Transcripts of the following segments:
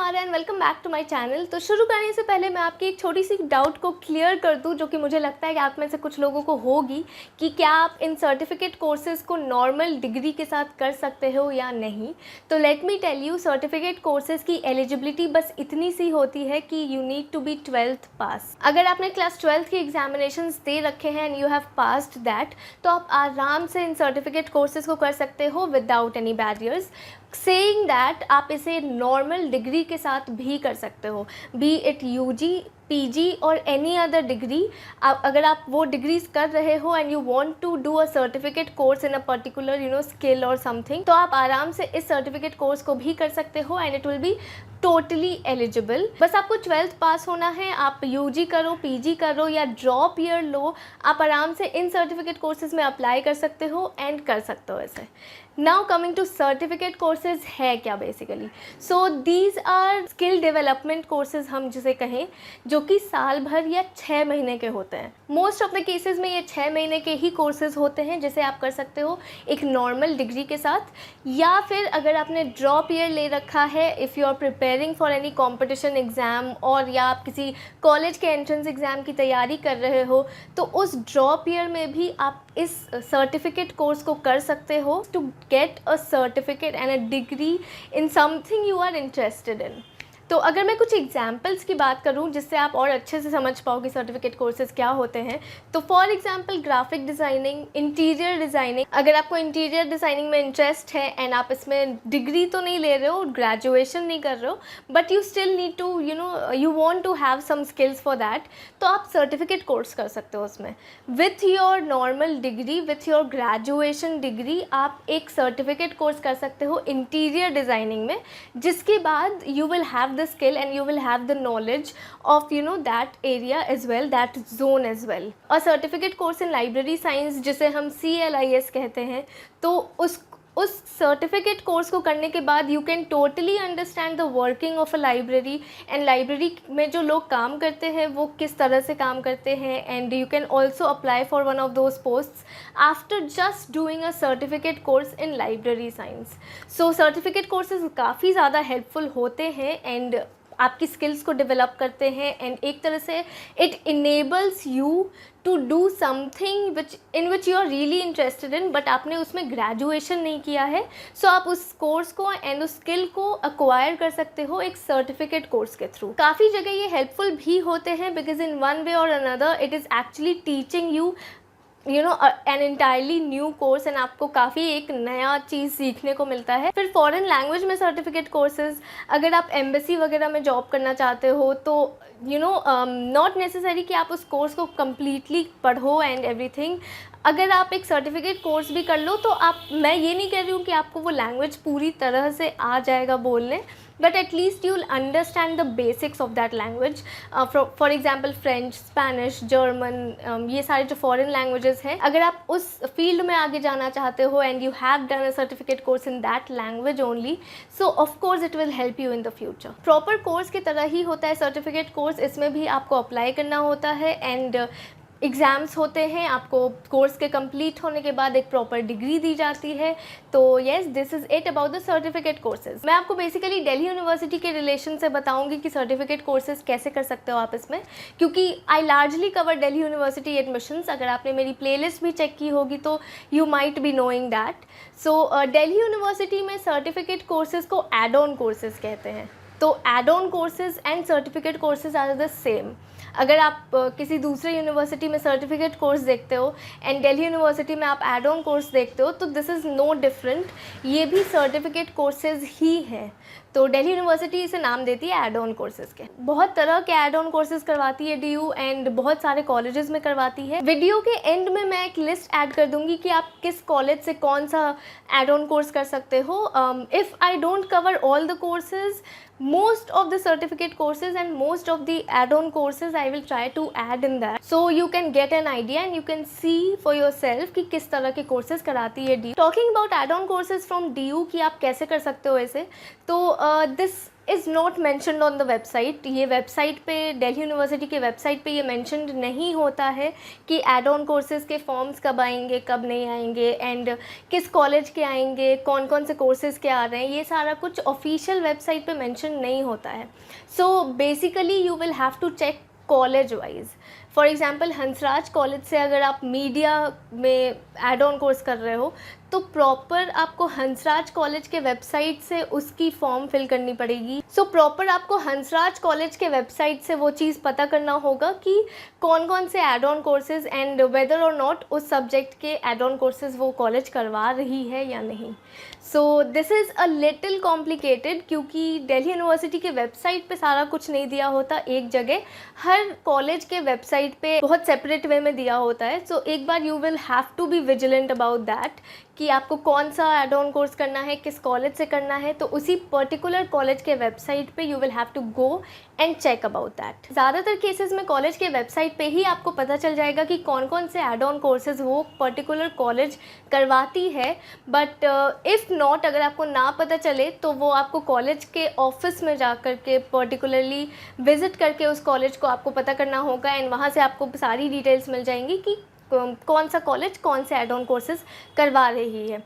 नमस्कार and welcome back to my channel. तो शुरू करने से पहले मैं आपकी एक छोटी सी डाउट को क्लियर कर दूं, जो कि मुझे लगता है कि आप में से कुछ लोगों को होगी, कि क्या आप इन सर्टिफिकेट कोर्सेज़ को नॉर्मल डिग्री के साथ कर सकते हो या नहीं। तो let me tell you, certificate courses की एलिजिबिलिटी बस इतनी सी होती है कि you need to be 12th pass. अगर आपने क्लास 12th की एग्जामिनेशंस दे रखे हैं and you have passed that, तो आप आराम से इन सर्टिफिकेट कोर्सेज़ को कर सकते हो without any barriers. Saying that आप इसे नॉर्मल डिग्री के साथ भी कर सकते हो, बी इट यूजी, पीजी और एनी अदर डिग्री। अगर आप वो डिग्रीज कर रहे हो and you want to do a certificate course in a particular skill और समथिंग, तो आप आराम से इस सर्टिफिकेट कोर्स को भी कर सकते हो and it will be totally eligible. बस आपको 12th पास होना है। आप यूजी करो, पीजी करो या ड्रॉप ईयर लो, आप आराम से इन सर्टिफिकेट कोर्सेज में अप्लाई कर सकते हो एंड कर सकते हो ऐसे। Now coming to certificate courses है क्या basically. So these are skill development courses हम जिसे कहें, जो कि साल भर या 6 महीने के होते हैं। मोस्ट ऑफ द केसेस में ये 6 महीने के ही कोर्सेज होते हैं, जिसे आप कर सकते हो एक नॉर्मल डिग्री के साथ, या फिर अगर आपने ड्रॉप ईयर ले रखा है, if you are preparing for any competition exam, और या आप किसी कॉलेज के एंट्रेंस एग्ज़ाम की तैयारी कर रहे हो, तो उस ड्रॉप ईयर में भी आप इस सर्टिफिकेट कोर्स को कर सकते हो to get a certificate and a degree in something you are interested in. तो अगर मैं कुछ एग्जाम्पल्स की बात करूं जिससे आप और अच्छे से समझ पाओ कि सर्टिफिकेट कोर्सेज क्या होते हैं, तो for example graphic designing, interior designing. अगर आपको इंटीरियर डिज़ाइनिंग में इंटरेस्ट है एंड आप इसमें डिग्री तो नहीं ले रहे हो, ग्रेजुएशन नहीं कर रहे हो, but you still need to you want to have some skills for that, तो आप सर्टिफिकेट कोर्स कर सकते हो उसमें। With your normal degree, with your graduation degree, आप एक सर्टिफिकेट कोर्स कर सकते हो इंटीरियर डिज़ाइनिंग में, जिसके बाद you will have the skill and you will have the knowledge of that area as well, that zone as well. A certificate course in library science, जिसे हम CLIS कहते हैं, तो उस सर्टिफिकेट कोर्स को करने के बाद you can totally understand the working of a library, and library में जो लोग काम करते हैं वो किस तरह से काम करते हैं, and you can also apply for one of those posts after just doing a certificate course in library science. So certificate courses काफ़ी ज़्यादा हेल्पफुल होते हैं एंड आपकी स्किल्स को डेवलप करते हैं, एंड एक तरह से it enables you to do something in which you are really interested in, but आपने उसमें ग्रेजुएशन नहीं किया है। सो आप उस कोर्स को एंड उस स्किल को अक्वायर कर सकते हो एक सर्टिफिकेट कोर्स के थ्रू। काफ़ी जगह ये हेल्पफुल भी होते हैं, बिकॉज इन वन वे और another it is actually teaching you an entirely new course, and आपको काफ़ी एक नया चीज़ सीखने को मिलता है। फिर फॉरेन लैंग्वेज में सर्टिफिकेट कोर्सेज, अगर आप एम्बेसी वगैरह में जॉब करना चाहते हो, तो नॉट नेसेसरी कि आप उस कोर्स को कम्प्लीटली पढ़ो एंड एवरीथिंग। अगर आप एक सर्टिफिकेट कोर्स भी कर लो, तो मैं ये नहीं कह रही हूँ कि आपको वो लैंग्वेज पूरी तरह से आ जाएगा बोलने, but at least you will understand the basics of that language. For example French, Spanish, German, ये सारे जो foreign languages हैं, अगर आप उस field में आगे जाना चाहते हो and you have done a certificate course in that language only, so of course it will help you in the future. Proper course की तरह ही होता है certificate course, इसमें भी आपको apply करना होता है and एग्ज़ाम्स होते हैं। आपको कोर्स के कंप्लीट होने के बाद एक प्रॉपर डिग्री दी जाती है। तो yes, this is it about the certificate courses. मैं आपको बेसिकली दिल्ली यूनिवर्सिटी के रिलेशन से बताऊंगी कि सर्टिफिकेट कोर्सेज कैसे कर सकते हो आप इसमें, क्योंकि I largely cover Delhi university admissions. अगर आपने मेरी प्लेलिस्ट भी चेक की होगी तो you might be knowing that. So Delhi university में सर्टिफिकेट कोर्सेज को एड ऑन कोर्सेज कहते हैं। तो add on courses and certificate courses are the same. अगर आप किसी दूसरे यूनिवर्सिटी में सर्टिफिकेट कोर्स देखते हो एंड दिल्ली यूनिवर्सिटी में आप एड ऑन कोर्स देखते हो, तो दिस इज़ नो डिफरेंट, ये भी सर्टिफिकेट कोर्सेज ही हैं। तो दिल्ली यूनिवर्सिटी इसे नाम देती है एड ऑन कोर्सेज के। बहुत तरह के एड ऑन कोर्सेज करवाती है DU एंड बहुत सारे कॉलेजेस में करवाती है। वीडियो के एंड में मैं एक लिस्ट ऐड कर दूंगी कि आप किस कॉलेज से कौन सा एड ऑन कोर्स कर सकते हो। If I don't cover all the courses, most of the certificate courses and most of the add-on courses I will try to add in that, so you can get an idea and you can see for yourself कि किस तरह के courses कराती है DU। Talking about add-on courses from DU कि आप कैसे कर सकते हो ऐसे, तो this is not mentioned on the website. ये वेबसाइट पे, दिल्ली यूनिवर्सिटी के वेबसाइट पे ये मैंशनड नहीं होता है कि एड ऑन कोर्सेज़ के फॉर्म्स कब आएंगे, कब नहीं आएंगे, एंड किस कॉलेज के आएंगे, कौन कौन से कोर्सेज़ के आ रहे हैं, ये सारा कुछ ऑफिशियल वेबसाइट पे मेंशन नहीं होता है। So basically you will have to check college wise. For example Hansraj college से अगर आप मीडिया में एड ऑन कोर्स कर रहे हो तो प्रॉपर आपको हंसराज कॉलेज के वेबसाइट से उसकी फॉर्म फिल करनी पड़ेगी। सो प्रॉपर आपको हंसराज कॉलेज के वेबसाइट से वो चीज़ पता करना होगा कि कौन कौन से add on courses and whether or not उस सब्जेक्ट के एड ऑन कोर्सेज़ वो कॉलेज करवा रही है या नहीं। So this is a little complicated, क्योंकि दिल्ली यूनिवर्सिटी के वेबसाइट पे सारा कुछ नहीं दिया होता एक जगह, हर कॉलेज के वेबसाइट पे बहुत सेपरेट वे में दिया होता है। सो एक बार you will have to be vigilant about that कि आपको कौन सा एड ऑन कोर्स करना है, किस कॉलेज से करना है, तो उसी पर्टिकुलर कॉलेज के वेबसाइट पे you will have to go and check about that. ज़्यादातर केसेस में कॉलेज के वेबसाइट पे ही आपको पता चल जाएगा कि कौन कौन से एड ऑन कोर्सेज वो पर्टिकुलर कॉलेज करवाती है। बट इफ़ नॉट, अगर आपको ना पता चले तो वो आपको कॉलेज के ऑफिस में जा कर के पर्टिकुलरली विज़िट करके उस कॉलेज को आपको पता करना होगा, एंड वहाँ से आपको सारी डिटेल्स मिल जाएंगी कि कौन सा कॉलेज कौन से एड ऑन कोर्सेज करवा रही है।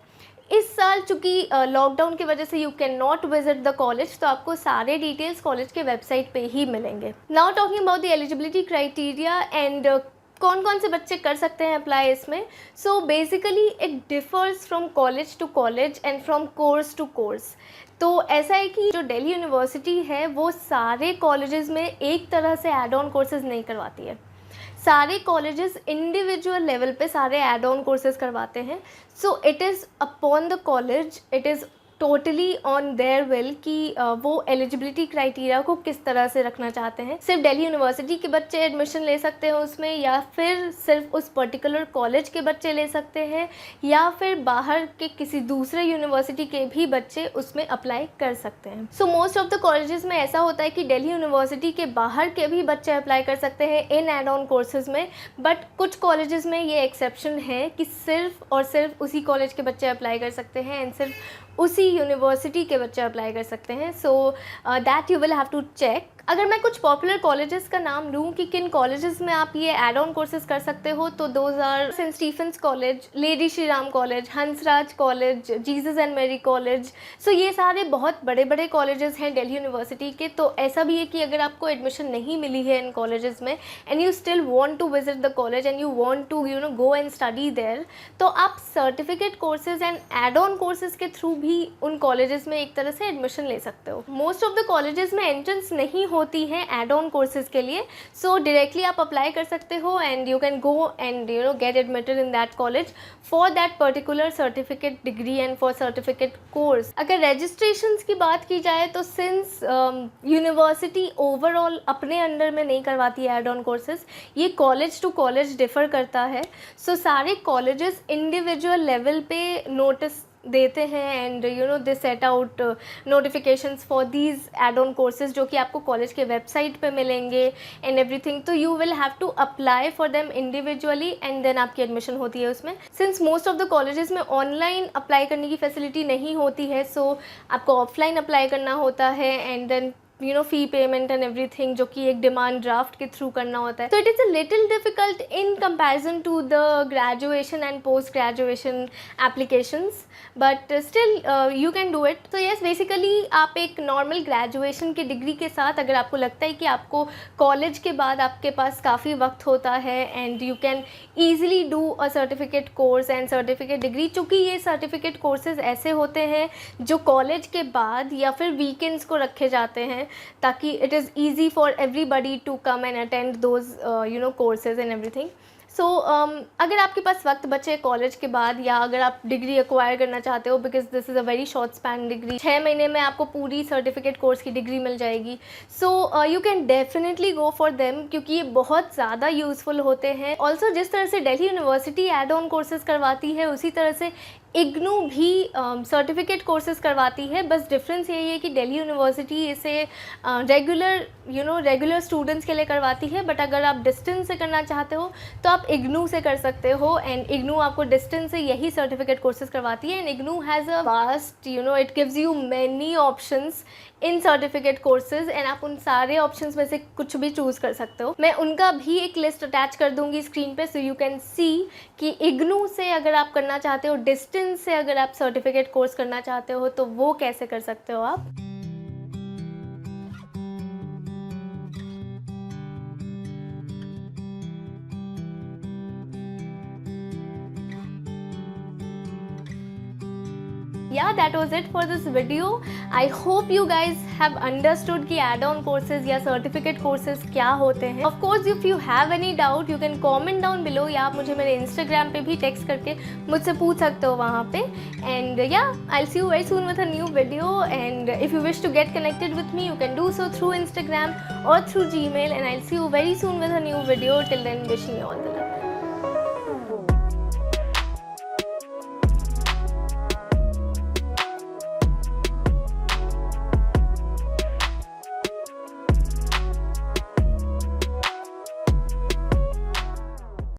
इस साल चूँकि लॉकडाउन की वजह से you can not visit the college, तो आपको सारे डिटेल्स कॉलेज के वेबसाइट पे ही मिलेंगे। Now talking about the eligibility criteria and कौन कौन से बच्चे कर सकते हैं अप्लाई इसमें। So basically it differs from college to college and from course to course. तो ऐसा है कि जो दिल्ली यूनिवर्सिटी है वो सारे कॉलेजेस में एक तरह से एड ऑन कोर्सेज नहीं करवाती है। सारे कॉलेजेस इंडिविजुअल लेवल पे सारे एड ऑन कोर्सेज करवाते हैं। So it is upon the college, it is totally on their will कि वो एलिजिबिलिटी क्राइटेरिया को किस तरह से रखना चाहते हैं। सिर्फ दिल्ली यूनिवर्सिटी के बच्चे एडमिशन ले सकते हैं उसमें, या फिर सिर्फ उस पर्टिकुलर कॉलेज के बच्चे ले सकते हैं, या फिर बाहर के किसी दूसरे यूनिवर्सिटी के भी बच्चे उसमें अप्लाई कर सकते हैं। So most of the colleges में ऐसा होता है कि दिल्ली यूनिवर्सिटी के बाहर के भी बच्चे अप्लाई कर सकते हैं इन एड ऑन कोर्सेज में, बट कुछ कॉलेजेस में ये एक्सेप्शन है कि सिर्फ और सिर्फ उसी कॉलेज के बच्चे अप्लाई कर सकते हैं एंड सिर्फ उसी यूनिवर्सिटी के बच्चे अप्लाई कर सकते हैं। So that you will have to check. अगर मैं कुछ पॉपुलर कॉलेजेस का नाम लूँ कि किन कॉलेजेस में आप ये एड ऑन कोर्सेज कर सकते हो, तो those are Saint Stephen's college, lady Shri Ram college, Hansraj college, Jesus and Mary college. So ये सारे बहुत बड़े बड़े कॉलेजेस हैं दिल्ली यूनिवर्सिटी के। तो ऐसा भी है कि अगर आपको एडमिशन नहीं मिली है इन कॉलेजेस में and you still want to visit the college and you want to go and study there, तो आप certificate courses and add on courses के थ्रू भी उन कॉलेजेस में एक तरह से एडमिशन ले सकते हो। मोस्ट ऑफ द कॉलेजेस में एंट्रेंस नहीं होती है एड ऑन कोर्सेज के लिए, सो डायरेक्टली आप अप्लाई कर सकते हो and you can go and get admitted in that college for that particular certificate degree and for certificate course. अगर रजिस्ट्रेशंस की बात की जाए तो सिंस यूनिवर्सिटी ओवरऑल अपने अंडर में नहीं करवाती है एड ऑन कोर्सेज, ये कॉलेज टू कॉलेज डिफ़र करता है। सो सारे कॉलेजेस इंडिविजुअल लेवल पे नोटिस देते हैं and they set out notifications for these add on courses, जो कि आपको कॉलेज के वेबसाइट पे मिलेंगे एंड एवरीथिंग। तो you will have to apply for them individually and then आपकी एडमिशन होती है उसमें। Since most of the colleges में ऑनलाइन अप्लाई करने की फैसिलिटी नहीं होती है, सो आपको ऑफलाइन अप्लाई करना होता है and then fee payment and everything, जो कि एक डिमांड ड्राफ्ट के थ्रू करना होता है। तो it is a little difficult in comparison to the graduation and post graduation applications, but still you can do it. तो येस, बेसिकली आप एक नॉर्मल ग्रेजुएशन की डिग्री के साथ, अगर आपको लगता है कि आपको कॉलेज के बाद आपके पास काफ़ी वक्त होता है and you can easily do a certificate course and certificate degree, चूँकि ये सर्टिफिकेट कोर्सेज ऐसे होते हैं जो कॉलेज के बाद या फिर वीकेंड्स को रखे जाते हैं, ताकि it is easy for everybody to come and attend those courses and everything. So अगर आपके पास वक्त बचे कॉलेज के बाद, या अगर आप डिग्री एक्वायर करना चाहते हो, because this is a very short span degree, 6 महीने में आपको पूरी सर्टिफिकेट कोर्स की डिग्री मिल जाएगी। So you can definitely go for them, क्योंकि ये बहुत ज़्यादा यूज़फुल होते हैं। ऑल्सो जिस तरह से Delhi university add on courses करवाती है, उसी तरह से इग्नू भी सर्टिफिकेट कोर्सेज करवाती है। बस डिफरेंस यही है कि दिल्ली यूनिवर्सिटी इसे रेगुलर स्टूडेंट्स के लिए करवाती है, बट अगर आप डिस्टेंस से करना चाहते हो तो आप इग्नू से कर सकते हो एंड इग्नू आपको डिस्टेंस से यही सर्टिफिकेट कोर्सेज करवाती है। And IGNOU has a vast it gives you many options in certificate courses and आप उन सारे ऑप्शंस में से कुछ भी चूज़ कर सकते हो। मैं उनका भी एक लिस्ट अटैच कर दूंगी स्क्रीन पे, सो यू कैन सी कि इग्नू से अगर आप करना चाहते हो, डिस्टेंस से अगर आप सर्टिफिकेट कोर्स करना चाहते हो तो वो कैसे कर सकते हो आप। Yeah, that was it for this video. I hope you guys have understood कि add-on courses या certificate courses क्या होते हैं. Of course, if you have any doubt, you can comment down below या आप मुझे मेरे Instagram पे भी text करके मुझसे पूछ सकते हो वहाँ पे. And yeah, I'll see you very soon with a new video. And if you wish to get connected with me, you can do so through Instagram or through Gmail. And I'll see you very soon with a new video. Till then, wishing you all the luck.